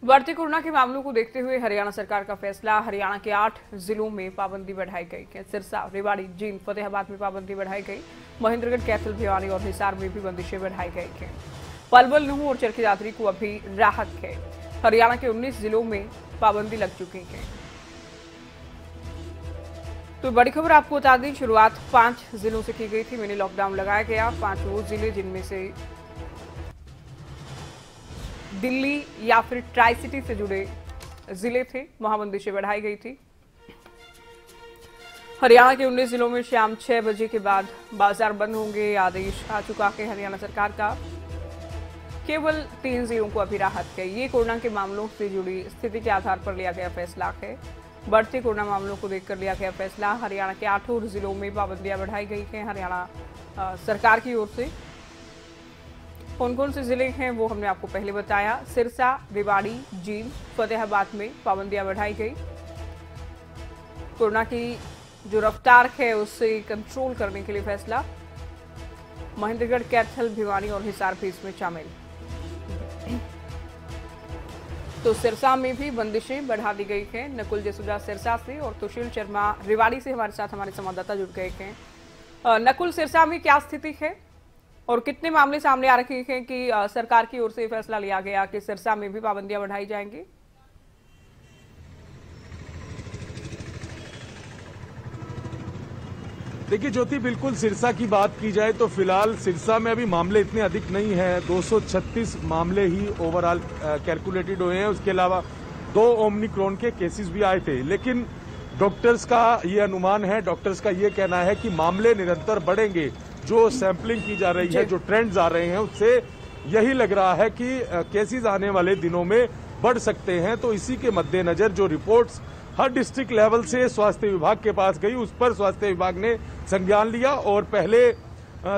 बढ़ते कोरोना के मामलों को देखते हुए हरियाणा सरकार का फैसला। हरियाणा के 8 जिलों में पाबंदी बढ़ाई गई है। सिरसा, रेवाड़ी, जींद, फतेहाबाद में पाबंदी बढ़ाई गई। महेंद्रगढ़, कैथल, भिवानी और हिसार में भी बंदिशें बढ़ाई गई हैं। पलवल, नूंह और चरखी दादरी को अभी राहत है। हरियाणा के 19 जिलों में पाबंदी लग चुकी है। तो बड़ी खबर आपको बता दें, शुरुआत 5 जिलों से की गई थी। मिनी लॉकडाउन लगाया गया। 5 वो जिले जिनमें से दिल्ली या फिर ट्राई सिटी से जुड़े जिले थे, वहां बंदिशें बढ़ाई गई थी। हरियाणा के 19 जिलों में शाम 6 बजे के बाद बाजार बंद होंगे। आदेश आ चुका है हरियाणा सरकार का। केवल 3 जिलों को अभी राहत है। ये कोरोना के मामलों से जुड़ी स्थिति के आधार पर लिया गया फैसला है। बढ़ते कोरोना मामलों को देखकर लिया गया फैसला। हरियाणा के 8 और जिलों में पाबंदियां बढ़ाई गई हैं हरियाणा सरकार की ओर से। कौन कौन से जिले हैं वो हमने आपको पहले बताया। सिरसा, रेवाड़ी, जींद, फतेहाबाद में पाबंदियां बढ़ाई गई। कोरोना की जो रफ्तार है उससे कंट्रोल करने के लिए फैसला। महेंद्रगढ़, कैथल, भिवानी और हिसार भी इसमें शामिल। तो सिरसा में भी बंदिशें बढ़ा दी गई हैं। नकुल जसूजा सिरसा से और सुशील शर्मा रेवाड़ी से हमारे साथ हमारे संवाददाता जुड़ गए हैं। नकुल, सिरसा में क्या स्थिति है और कितने मामले सामने आ रखे हैं कि सरकार की ओर से फैसला लिया गया कि सिरसा में भी पाबंदियां बढ़ाई जाएंगी? देखिए ज्योति, बिल्कुल सिरसा की बात की जाए तो फिलहाल सिरसा में अभी मामले इतने अधिक नहीं है। 236 मामले ही ओवरऑल कैलकुलेटेड हुए हैं। उसके अलावा 2 ओमिक्रॉन के केसेस भी आए थे, लेकिन डॉक्टर्स का ये अनुमान है, डॉक्टर्स का ये कहना है कि मामले निरंतर बढ़ेंगे। जो सैंपलिंग की जा रही है, जो ट्रेंड्स आ रहे हैं, उससे यही लग रहा है कि केसेस आने वाले दिनों में बढ़ सकते हैं। तो इसी के मद्देनजर जो रिपोर्ट्स हर डिस्ट्रिक्ट लेवल से स्वास्थ्य विभाग के पास गई, उस पर स्वास्थ्य विभाग ने संज्ञान लिया और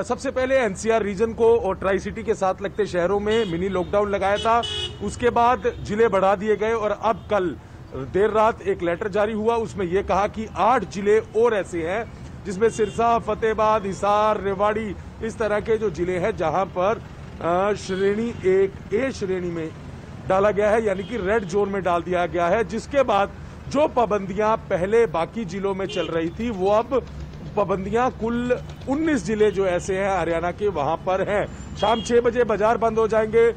सबसे पहले एनसीआर रीजन को और ट्राई सिटी के साथ लगते शहरों में मिनी लॉकडाउन लगाया था। उसके बाद जिले बढ़ा दिए गए और अब कल देर रात एक लेटर जारी हुआ। उसमें यह कहा कि 8 जिले और ऐसे हैं जिसमें सिरसा, फतेहाबाद, हिसार, रेवाड़ी, इस तरह के जो जिले हैं जहां पर श्रेणी 1 ए श्रेणी में डाला गया है, यानी कि रेड जोन में डाल दिया गया है। जिसके बाद जो पाबंदियां पहले बाकी जिलों में चल रही थी, वो अब पाबंदियां कुल 19 जिले जो ऐसे हैं हरियाणा के, वहां पर हैं। शाम 6 बजे बाजार बंद हो जाएंगे।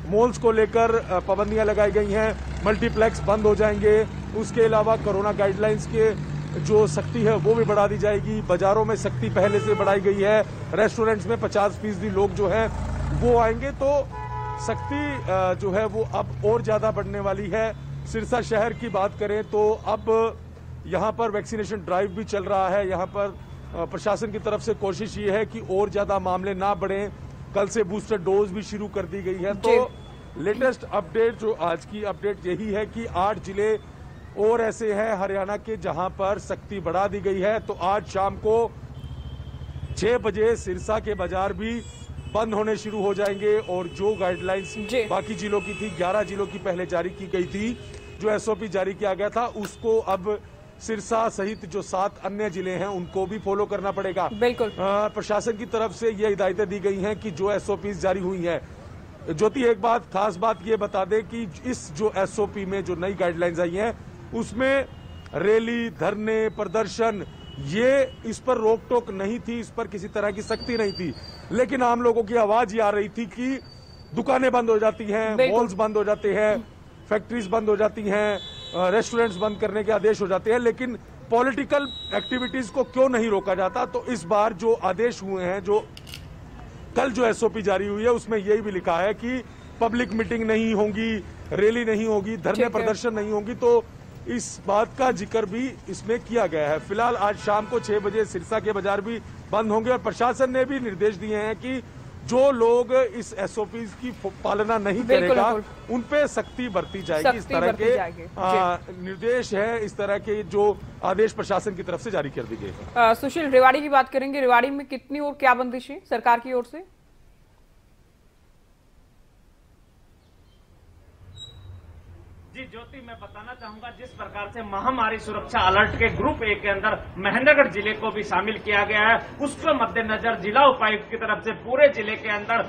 मॉल्स को लेकर पाबंदियां लगाई गई हैं। मल्टीप्लेक्स बंद हो जाएंगे। उसके अलावा कोरोना गाइडलाइंस के जो सख्ती है वो भी बढ़ा दी जाएगी। बाजारों में सख्ती पहले से बढ़ाई गई है। रेस्टोरेंट्स में 50% लोग जो हैं वो आएंगे, तो सख्ती जो है वो अब और ज्यादा बढ़ने वाली है। सिरसा शहर की बात करें तो अब यहाँ पर वैक्सीनेशन ड्राइव भी चल रहा है। यहाँ पर प्रशासन की तरफ से कोशिश ये है कि और ज्यादा मामले ना बढ़ें। कल से बूस्टर डोज भी शुरू कर दी गई है। तो लेटेस्ट अपडेट, जो आज की अपडेट यही है कि 8 जिले और ऐसे हैं हरियाणा के जहां पर सख्ती बढ़ा दी गई है। तो आज शाम को 6 बजे सिरसा के बाजार भी बंद होने शुरू हो जाएंगे और जो गाइडलाइंस बाकी जिलों की थी, 11 जिलों की पहले जारी की गई थी, जो एसओपी जारी किया गया था, उसको अब सिरसा सहित जो 7 अन्य जिले हैं उनको भी फॉलो करना पड़ेगा। बिल्कुल। प्रशासन की तरफ से ये हिदायतें दी गई हैं कि जो एसओपी जारी हुई है। ज्योति, एक बात खास बात ये बता दें कि इस जो एसओपी में जो नई गाइडलाइंस आई हैं उसमें रैली, धरने, प्रदर्शन, ये इस पर रोक टोक नहीं थी, इस पर किसी तरह की सख्ती नहीं थी। लेकिन आम लोगों की आवाज ये आ रही थी कि दुकानें बंद हो जाती हैं, मॉल्स बंद हो जाते हैं, फैक्ट्रीज बंद हो जाती हैं, रेस्टोरेंट्स बंद करने के आदेश हो जाते हैं, लेकिन पॉलिटिकल एक्टिविटीज को क्यों नहीं रोका जाता। तो इस बार जो आदेश हुए हैं, जो कल जो एसओपी जारी हुई है, उसमें यही भी लिखा है कि पब्लिक मीटिंग नहीं होगी, रैली नहीं होगी, धरने प्रदर्शन नहीं होगी। तो इस बात का जिक्र भी इसमें किया गया है। फिलहाल आज शाम को 6 बजे सिरसा के बाजार भी बंद होंगे और प्रशासन ने भी निर्देश दिए हैं कि जो लोग इस एसओपी की पालना नहीं करेगा उन पे सख्ती बरती जाएगी। इस तरह के निर्देश है, इस तरह के जो आदेश प्रशासन की तरफ से जारी कर दिए गए। सुशील, रेवाड़ी की बात करेंगे। रेवाड़ी में कितनी और क्या बंदिशें सरकार की ओर से? जी ज्योति, मैं बताना चाहूंगा जिस प्रकार से महामारी सुरक्षा अलर्ट के ग्रुप ए के अंदर महेंद्रगढ़ जिले को भी शामिल किया गया है, उसके मद्देनजर जिला उपायुक्त की तरफ से पूरे जिले के अंदर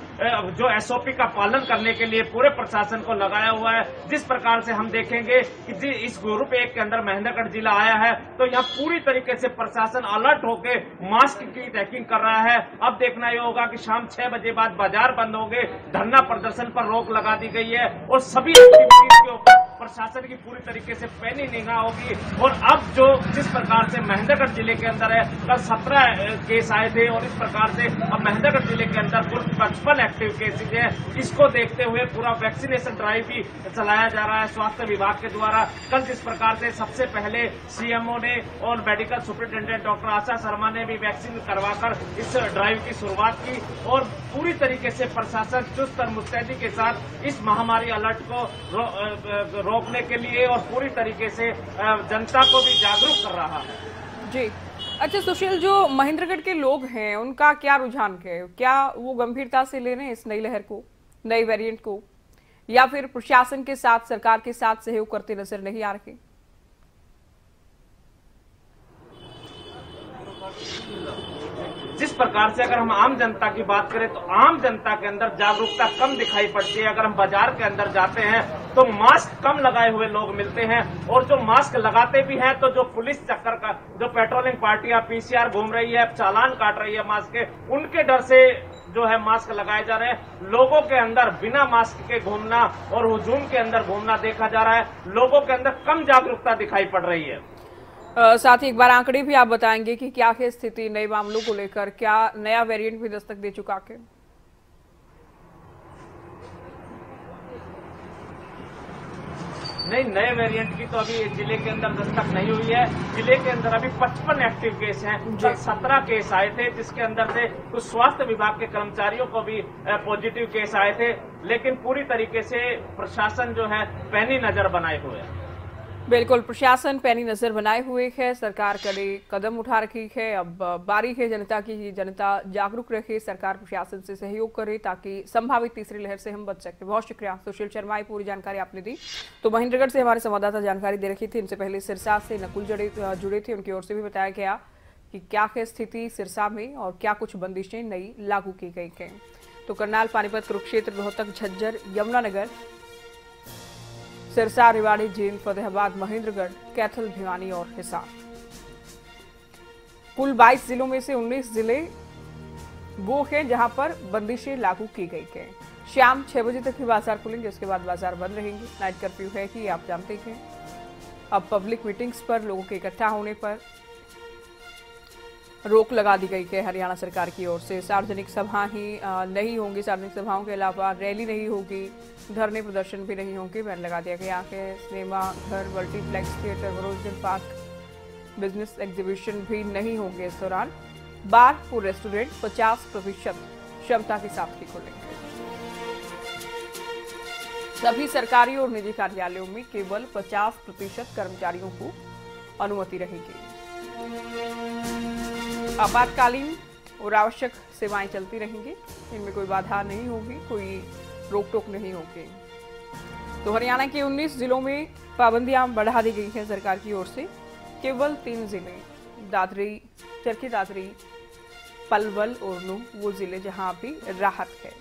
जो एसओपी का पालन करने के लिए पूरे प्रशासन को लगाया हुआ है। जिस प्रकार से हम देखेंगे कि इस ग्रुप ए के अंदर महेंद्रगढ़ जिला आया है तो यहाँ पूरी तरीके से प्रशासन अलर्ट होकर मास्क की चेकिंग कर रहा है। अब देखना ये होगा कि शाम 6 बजे बाद बाजार बंद होंगे, धरना प्रदर्शन पर रोक लगा दी गई है और सभी एक्टिविटीज के ऊपर प्रशासन की पूरी तरीके से पैनी निगाह होगी। और अब जो जिस प्रकार से महेंद्रगढ़ जिले के अंदर है, कल 17 केस आए थे और इस प्रकार से अब महेंद्रगढ़ जिले के अंदर कुल 55 एक्टिव केसेज है। इसको देखते हुए पूरा वैक्सीनेशन ड्राइव भी चलाया जा रहा है स्वास्थ्य विभाग के द्वारा। कल जिस प्रकार से सबसे पहले सीएमओ ने और मेडिकल सुपरिटेंडेंट डॉक्टर आशा शर्मा ने भी वैक्सीन करवाकर इस ड्राइव की शुरुआत की और पूरी तरीके से प्रशासन चुस्त और मुस्तैदी के साथ इस महामारी अलर्ट को रोकने के लिए और पूरी तरीके से जनता को भी जागरूक कर रहा है। जी अच्छा सुशील, जो महेंद्रगढ़ के लोग हैं उनका क्या रुझान है? क्या वो गंभीरता से ले रहे हैं इस नई लहर को, नई वेरिएंट को, या फिर प्रशासन के साथ, सरकार के साथ सहयोग करते नजर नहीं आ रहे? जिस प्रकार से अगर हम आम जनता की बात करें तो आम जनता के अंदर जागरूकता कम दिखाई पड़ती है। अगर हम बाजार के अंदर जाते हैं तो मास्क कम लगाए हुए लोग मिलते हैं और जो मास्क लगाते भी हैं तो जो पुलिस चक्कर का जो पेट्रोलिंग पार्टियां पीसीआर घूम रही है, चालान काट रही है मास्क के, उनके डर से जो है मास्क लगाए जा रहे हैं। लोगों के अंदर बिना मास्क के घूमना और हुजूम के अंदर घूमना देखा जा रहा है। लोगों के अंदर कम जागरूकता दिखाई पड़ रही है। साथ ही एक बार आंकड़े भी आप बताएंगे कि क्या है स्थिति नए मामलों को लेकर, क्या नया वेरिएंट भी दस्तक दे चुका है? नहीं, नए वेरिएंट की तो अभी जिले के अंदर दस्तक नहीं हुई है। जिले के अंदर अभी 55 एक्टिव केस हैं। कल 17 केस आए थे जिसके अंदर से कुछ स्वास्थ्य विभाग के कर्मचारियों को भी पॉजिटिव केस आए थे, लेकिन पूरी तरीके से प्रशासन जो है पैनी नजर बनाए हुए है। बिल्कुल, प्रशासन पैनी नजर बनाए हुए है, सरकार कड़े कदम उठा रही है। अब बारी है जनता की, जनता जागरूक रहे, सरकार प्रशासन से सहयोग करे ताकि संभावित तीसरी लहर से हम बच सके। बहुत शुक्रिया सुशील शर्मा, पूरी जानकारी आपने दी। तो महेंद्रगढ़ से हमारे संवाददाता जानकारी दे रखी थी। इनसे पहले सिरसा से नकुल जुड़े थे, उनकी ओर से भी बताया गया कि क्या है स्थिति सिरसा में और क्या कुछ बंदिशें नई लागू की गई हैं। तो करनाल, पानीपत, कुरुक्षेत्र, रोहतक, झज्जर, यमुनानगर, सिरसा, रेवाड़ी, जींद, फतेहाबाद, महेंद्रगढ़, कैथल, भिवानी और हिसार, कुल 22 जिलों में से 19 जिले वो हैं जहां पर बंदिशें लागू की गई हैं। शाम 6 बजे तक ही बाजार खुलेंगे, उसके बाद बाजार बंद रहेंगे। नाइट कर्फ्यू है कि आप जानते हैं। अब पब्लिक मीटिंग्स पर, लोगों के इकट्ठा होने पर रोक लगा दी गई है हरियाणा सरकार की ओर से। सार्वजनिक सभा ही नहीं होंगी, सार्वजनिक सभाओं के अलावा रैली नहीं होगी, धरने प्रदर्शन भी नहीं होंगे। बैन लगा दिया गया है। सिनेमा घर, मल्टीप्लेक्स थिएटर, मनोरंजन पार्क, बिजनेस एग्जीबिशन भी नहीं होंगे इस दौरान। बार और रेस्टोरेंट 50% क्षमता के साथ ही खुलेंगे। सभी सरकारी और निजी कार्यालयों में केवल 50% कर्मचारियों को अनुमति रहेगी। आपातकालीन और आवश्यक सेवाएं चलती रहेंगी, इनमें कोई बाधा नहीं होगी, कोई रोक टोक नहीं होगी। तो हरियाणा के 19 जिलों में पाबंदियां बढ़ा दी गई हैं सरकार की ओर से। केवल 3 जिले, दादरी, चरखी दादरी, पलवल और नूंह, वो जिले जहां अभी राहत है।